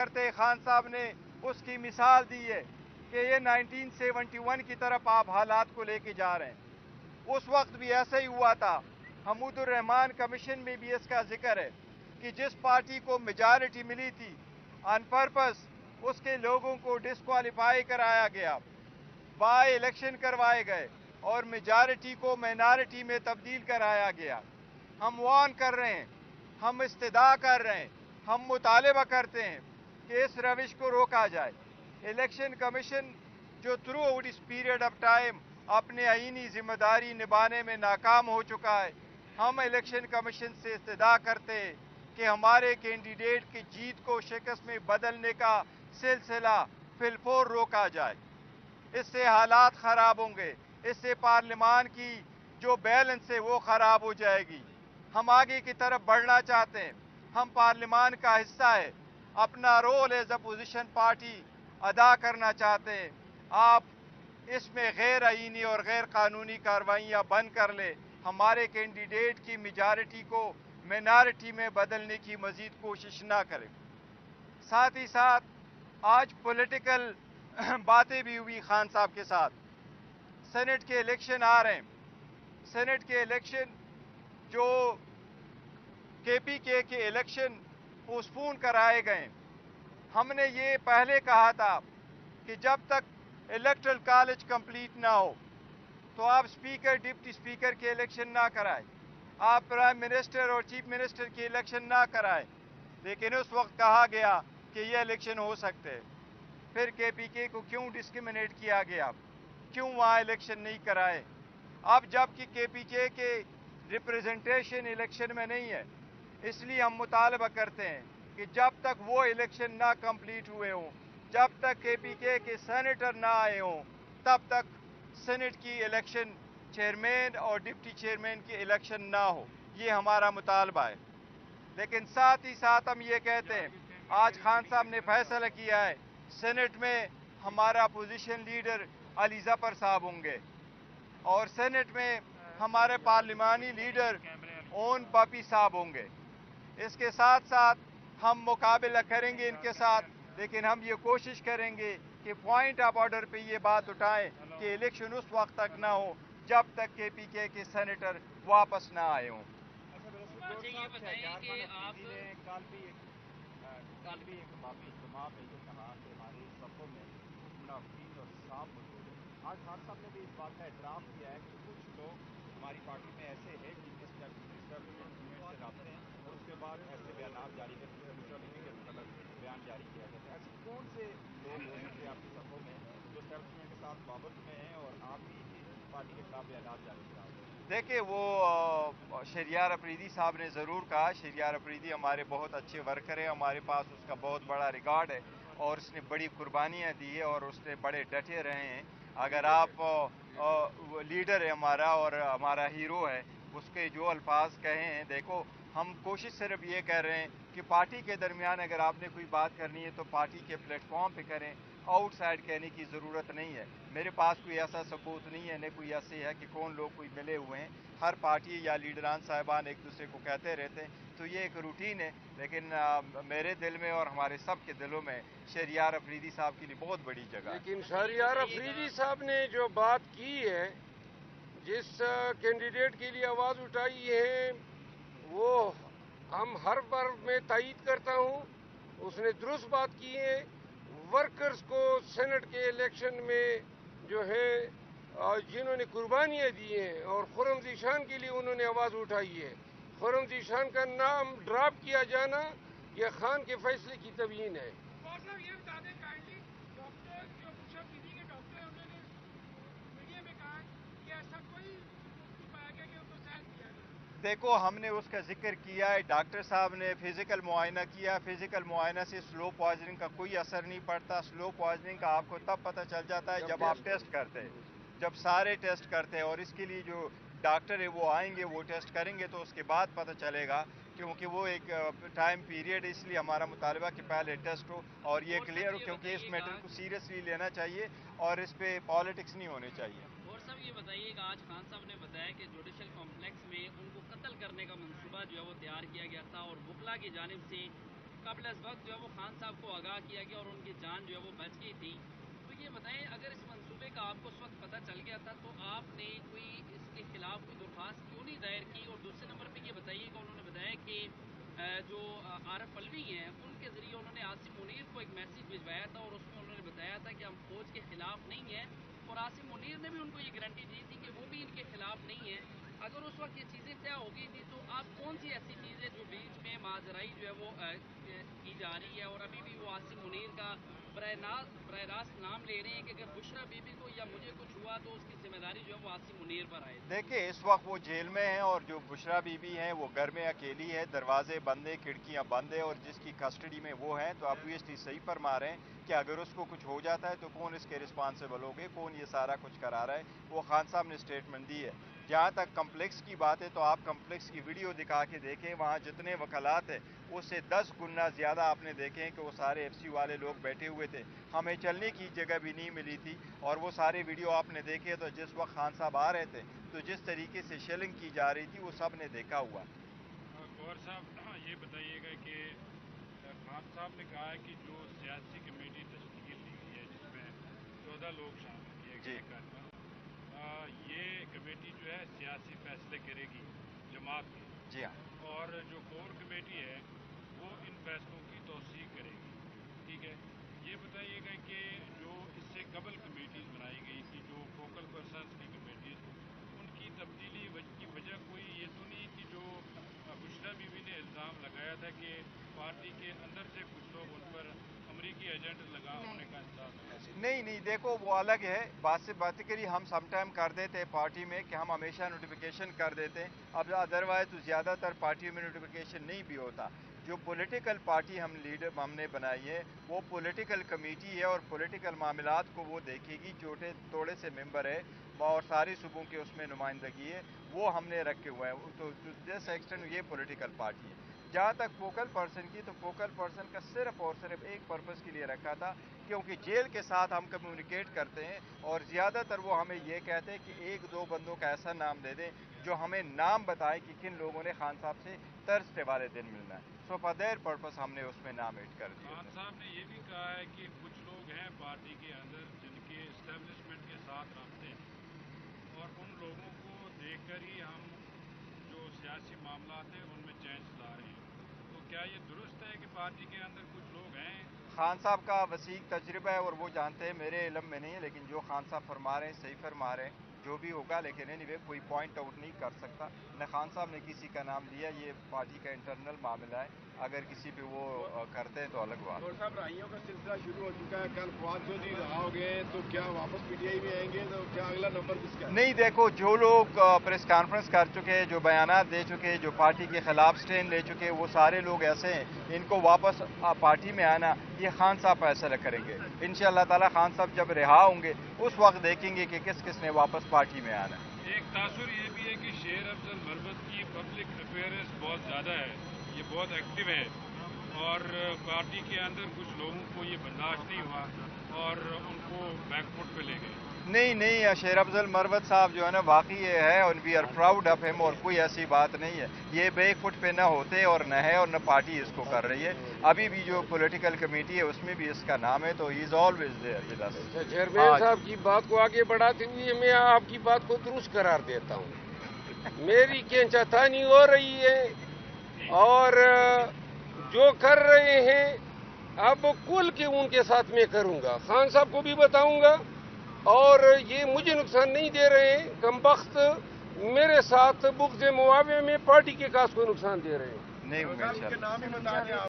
کرتے خان صاحب نے اس کی مثال دی ہے کہ یہ 1971 کی طرف آپ حالات کو لے کے جا رہے ہیں. اس وقت بھی ایسا ہی ہوا تھا. حمود الرحمان کمیشن میں بھی اس کا ذکر ہے کہ جس پارٹی کو میجارٹی ملی تھی آن پرپس اس کے لوگوں کو ڈسکوالیفائی کرایا گیا, بائی الیکشن کروائے گئے اور میجارٹی کو مائنارٹی میں تبدیل کرایا گیا. ہم وارن کر رہے ہیں, ہم استدعا کر رہے ہیں, ہم مطالبہ کرتے ہیں کہ اس روش کو روکا جائے. الیکشن کمیشن جو تھرو آؤٹ اس پیریڈ آف ٹائم اپنے آئینی ذمہ داری نبھانے میں ناکام ہو چکا ہے, ہم الیکشن کمیشن سے استدعا کرتے ہیں کہ ہمارے کینڈیڈیٹ کی جیت کو شکست میں بدلنے کا سلسلہ فی الفور روکا جائے. اس سے حالات خراب ہوں گے, اس سے پارلیمان کی جو بیلنس ہے وہ خراب ہو جائے گی. ہم آگے کی طرف بڑھنا چاہتے ہیں, ہم پارلیمان کا حصہ ہے, اپنا رول ایز اپوزیشن پارٹی ادا کرنا چاہتے ہیں. آپ اس میں غیر آئینی اور غیر قانونی کارروائیاں بند کر لیں, ہمارے کینڈیڈیٹ کی میجارٹی کو مائنارٹی میں بدلنے کی مزید کوشش نہ کریں. ساتھ ہی ساتھ آج پولیٹیکل باتیں بھی ہوئی خان صاحب کے ساتھ. سینٹ کے الیکشن آ رہے ہیں, سینٹ کے الیکشن جو کے پی کے الیکشن پوسٹپون کرائے گئے. ہم نے یہ پہلے کہا تھا کہ جب تک الیکٹرل کالج کمپلیٹ نہ ہو تو آپ اسپیکر ڈپٹی اسپیکر کے الیکشن نہ کرائیں, آپ پرائم منسٹر اور چیف منسٹر کی الیکشن نہ کرائیں. لیکن اس وقت کہا گیا کہ یہ الیکشن ہو سکتے. پھر کے پی کے کو کیوں ڈسکریمنیٹ کیا گیا, کیوں وہاں الیکشن نہیں کرائے؟ اب جب کہ کے پی کے ریپریزنٹیشن الیکشن میں نہیں ہے, اس لیے ہم مطالبہ کرتے ہیں کہ جب تک وہ الیکشن نہ کمپلیٹ ہوئے ہوں, جب تک کے پی کے سینیٹر نہ آئے ہوں, تب تک سینٹ کی الیکشن چیئرمین اور ڈپٹی چیئرمین کی الیکشن نہ ہو. یہ ہمارا مطالبہ ہے. لیکن ساتھ ہی ساتھ ہم یہ کہتے ہیں, آج خان صاحب نے فیصلہ کیا ہے سینٹ میں ہمارا اپوزیشن لیڈر علی ظفر صاحب ہوں گے, اور سینٹ میں ہمارے پارلیمانی لیڈر اون پاپی صاحب ہوں گے. اس کے ساتھ ساتھ ہم مقابلہ کریں گے ان کے ساتھ, لیکن ہم یہ کوشش کریں گے کہ پوائنٹ آف آرڈر پہ یہ بات اٹھائیں کہ الیکشن اس وقت تک نہ ہو جب تک کے پی کے سینیٹر واپس نہ آئے ہوں. یہ بتائیں کہ آپ کل بھی ایک باقی اجتماع میں یہ کہا کہ ہمارے صفوں میں منافقین اور صاف موجود ہیں. آج خان صاحب نے بھی اس بات کا اعتراف کیا ہے کہ کچھ لوگ ہماری پارٹی میں ایسے ہیں جن کے اسٹیبلشمنٹ موومنٹ سے رابطے ہیں, اور اس کے بعد ایسے بیانات جاری کرتے ہیں, میوچولیٹی کے متعلق بیان جاری کیا جاتا ہے. ایسے کون سے لوگ ہو سکتے ہیں آپ کی صفوں میں جو اسٹیبلشمنٹ کے ساتھ وابستہ میں ہیں اور آپ ہی کی پارٹی کے خلاف بیانات جاری کرا رہے ہیں؟ دیکھیں, وہ شہریار افریدی صاحب نے ضرور کہا. شہریار افریدی ہمارے بہت اچھے ورکر ہیں, ہمارے پاس اس کا بہت بڑا ریکارڈ ہے, اور اس نے بڑی قربانیاں دی ہے اور اس نے بڑے ڈٹے رہے ہیں. اگر آپ لیڈر ہے ہمارا اور ہمارا ہیرو ہے, اس کے جو الفاظ کہے ہیں, دیکھو ہم کوشش صرف یہ کر رہے ہیں کہ پارٹی کے درمیان اگر آپ نے کوئی بات کرنی ہے تو پارٹی کے پلیٹ فارم پہ کریں, آؤٹ سائڈ کہنے کی ضرورت نہیں ہے. میرے پاس کوئی ایسا ثبوت نہیں ہے, نہ کوئی ایسے ہے کہ کون لوگ کوئی ملے ہوئے ہیں. ہر پارٹی یا لیڈران صاحبان ایک دوسرے کو کہتے رہتے ہیں, تو یہ ایک روٹین ہے. لیکن میرے دل میں اور ہمارے سب کے دلوں میں شہریار افریدی صاحب کے لیے بہت بڑی جگہ ہے. لیکن شہریار افریدی صاحب نے جو بات کی ہے, جس کینڈیڈیٹ کے لیے آواز اٹھائی ہے, وہ ہم ہر بار میں تائید کرتا ہوں. اس نے درست بات کی ہے. ورکرز کو سینٹ کے الیکشن میں جو ہے جنہوں نے قربانیاں دی ہیں اور خرم ذیشان کے لیے انہوں نے آواز اٹھائی ہے, خرم ذیشان کا نام ڈراپ کیا جانا یہ خان کے فیصلے کی توہین ہے. یہ بتا دیں کائنڈلی, ڈاکٹر جو مشرف بیوی کے ڈاکٹر ہیں انہوں نے میڈیا میں کہا کہ ایسا کوئی ثبوت نہیں پایا گیا کہ ان کو سیل کیا گیا. دیکھو, ہم نے اس کا ذکر کیا ہے, ڈاکٹر صاحب نے فزیکل معائنہ کیا. فزیکل معائنہ سے سلو پوائزننگ کا کوئی اثر نہیں پڑتا. سلو پوائزننگ کا آپ کو تب پتہ چل جاتا ہے جب آپ ٹیسٹ کرتے ہیں, جب سارے ٹیسٹ کرتے ہیں, اور اس کے لیے جو ڈاکٹر ہے وہ آئیں گے, وہ ٹیسٹ کریں گے, تو اس کے بعد پتہ چلے گا, کیونکہ وہ ایک ٹائم پیریڈ. اس لیے ہمارا مطالبہ کہ پہلے ٹیسٹ ہو اور یہ کلیئر ہو, کیونکہ اس میٹر کو سیریسلی لینا چاہیے اور اس پہ پالیٹکس نہیں ہونے چاہیے. اور صاحب یہ بتائیے کہ آج خان صاحب نے بتایا کہ جوڈیشل کمپلیکس میں ان کو قتل کرنے کا منصوبہ جو ہے وہ تیار کیا گیا تھا, اور وکلا کی جانب سے قبل از وقت جو ہے وہ خان صاحب کو آگاہ کیا گیا اور ان کی جان جو ہے وہ بچ گئی تھی. تو یہ بتائیں اگر اس منصوبے کا آپ کو اس وقت پتہ چل گیا تھا تو آپ نے کوئی اس کے خلاف کوئی درخواست کیوں نہیں دائر کی؟ اور دوسرے نمبر پہ یہ بتائیے کہ انہوں نے بتایا کہ جو عارف علوی ہیں ان کے ذریعے انہوں نے عاصم منیر کو ایک میسیج بھجوایا تھا اور اس میں انہوں نے بتایا تھا کہ ہم فوج کے خلاف نہیں ہیں, اور عاصم منیر نے بھی ان کو یہ گارنٹی دی تھی کہ وہ بھی ان کے خلاف نہیں ہیں. اگر اس وقت یہ چیزیں طے ہو گئی تھی تو آپ کون سی ایسی چیزیں جو بیچ میں ماجرائی جو ہے وہ کی جا رہی ہے, اور ابھی بھی وہ عاصم منیر کا براہ راست نام لے رہے ہیں کہ اگر بشرا بی بی کو یا مجھے کچھ ہوا تو اس کی ذمہ داری جو ہے وہ عاصم منیر پر آئے؟ دیکھیں اس وقت وہ جیل میں ہیں اور جو بشرا بی بی ہیں وہ گھر میں اکیلی ہے, دروازے بند ہیں, کھڑکیاں بند ہیں, اور جس کی کسٹڈی میں وہ ہیں تو obviously صحیح فرما رہے ہیں کہ اگر اس کو کچھ ہو جاتا ہے تو کون اس کے رسپانسیبل ہوگے, کون یہ سارا کچھ کرا رہا ہے. وہ خان صاحب نے اسٹیٹمنٹ دی ہے. جہاں تک کمپلیکس کی بات ہے تو آپ کمپلیکس کی ویڈیو دکھا کے دیکھیں, وہاں جتنے وکالات ہیں اس سے 10 گنا زیادہ آپ نے دیکھیں کہ وہ سارے ایف سی والے لوگ بیٹھے ہوئے تھے. ہمیں چلنے کی جگہ بھی نہیں ملی تھی, اور وہ سارے ویڈیو آپ نے دیکھے تو جس وقت خان صاحب آ رہے تھے تو جس طریقے سے شیلنگ کی جا رہی تھی وہ سب نے دیکھا ہوا. گور صاحب یہ بتائیے گا کہ خان صاحب نے کہا ہے کہ جو سیاسی کمیٹی تشکیل دی گئی ہے جس میں 14 لوگ شامل کیے گئے ہیں, یہ کمیٹی جو ہے سیاسی فیصلے کرے گی جماعت کے. جی ہاں. اور جو کور کمیٹی ہے وہ ان فیصلوں کی توثیق کرے گی. ٹھیک ہے, یہ بتائیے گا کہ جو اس سے قبل کمیٹیز بنائی گئی تھی, جو فوکل پرسنس کی کمیٹیز, ان کی تبدیلی کی وجہ کوئی یہ تو نہیں کہ جو بشرا بی بی نے الزام لگایا تھا کہ پارٹی کے اندر سے کچھ لوگ ان پر امریکی ایجنٹ لگا ہونے کا الزام ہے؟ نہیں دیکھو وہ الگ ہے. بات سے بات کری ہم سم ٹائم کر دیتے پارٹی میں کہ ہم ہمیشہ نوٹیفیکیشن کر دیتے, اب ادروائز تو زیادہ تر پارٹی میں نوٹیفیکیشن نہیں بھی ہوتا. جو پولیٹیکل پارٹی ہم نے بنائی ہے وہ پولیٹیکل کمیٹی ہے, اور پولیٹیکل معاملات کو وہ دیکھے گی. چھوٹے تھوڑے سے ممبر ہے اور ساری صوبوں کے اس میں نمائندگی ہے, وہ ہم نے رکھے ہوئے ہیں. تو جس ایکسٹینٹ یہ پولیٹیکل پارٹی ہے. جہاں تک فوکل پرسن کی, تو فوکل پرسن کا صرف اور صرف ایک پرپس کے لیے رکھا تھا, کیونکہ جیل کے ساتھ ہم کمیونیکیٹ کرتے ہیں اور زیادہ تر وہ ہمیں یہ کہتے ہیں کہ 1-2 بندوں کا ایسا نام دے دیں جو ہمیں نام بتائے کہ کن لوگوں نے خان صاحب سے ترستے والے دن ملنا ہے. سو فار دیٹ پرپس ہم نے اس میں نام ایڈ کر دیا. خان صاحب نے یہ بھی کہا ہے کہ کچھ لوگ ہیں پارٹی کے اندر جن کے اسٹیبلشمنٹ کے ساتھ رابطے ہیں, اور ان لوگوں کو دیکھ کر ہی ہم جو سیاسی معاملات ہیں ان میں چینج لا رہے ہیں. تو کیا یہ درست ہے کہ پارٹی کے اندر کچھ لوگ ہیں؟ خان صاحب کا وسیع تجربہ ہے اور وہ جانتے ہیں, میرے علم میں نہیں ہے, لیکن جو خان صاحب فرما رہے ہیں صحیح فرما رہے ہیں, جو بھی ہوگا. لیکن اینی وے کوئی پوائنٹ آؤٹ نہیں کر سکتا. نہ خان صاحب نے کسی کا نام لیا, یہ پارٹی کا انٹرنل معاملہ ہے. اگر کسی پہ وہ کرتے ہیں تو الگ بات. اور صاحب رائیوں کا سلسلہ شروع ہو چکا ہے, کل فواد چودھری رہا ہو گئے, تو کیا واپس پی ٹی آئی میں آئیں گے؟ تو کیا اگلا نمبر کس کا؟ نہیں دیکھو, جو لوگ پریس کانفرنس کر چکے, جو بیانات دے چکے, جو پارٹی کے خلاف سٹینڈ لے چکے, وہ سارے لوگ ایسے ہیں. ان کو واپس پارٹی میں آنا یہ خان صاحب فیصلہ کریں گے. انشاءاللہ تعالی خان صاحب جب رہا ہوں گے اس وقت دیکھیں گے کہ کس کس نے واپس پارٹی میں آنا. ایک تاثر یہ بھی ہے کہ شیر افضل مروت کی پبلک افیئرز بہت زیادہ ہے, یہ بہت ایکٹیو ہے, اور پارٹی کے اندر کچھ لوگوں کو یہ برداشت نہیں ہوا اور ان کو بیک فٹ پہ لے گئے. نہیں, شیر افضل مروت صاحب جو ہے نا واقعی یہ ہے, اور وی آر پراؤڈ آف ہم, اور کوئی ایسی بات نہیں ہے. یہ بیک فٹ پہ نہ ہوتے اور نہ ہے, اور نہ پارٹی اس کو کر رہی ہے. ابھی بھی جو پولیٹیکل کمیٹی ہے اس میں بھی اس کا نام ہے, تو he is always there with us. Chairman صاحب کی بات کو آگے بڑھاتے ہوئے میں آپ کی بات کو درست قرار دیتا ہوں. میری کھینچاتانی ہو رہی ہے, اور جو کر رہے ہیں اب کل کے ان کے ساتھ میں کروں گا. خان صاحب کو بھی بتاؤں گا, اور یہ مجھے نقصان نہیں دے رہے ہیں. کمبخت میرے ساتھ بغض معاویہ میں پارٹی کے کاس کو نقصان دے رہے ہیں. نہیں, نام ہی بتا دیں آپ.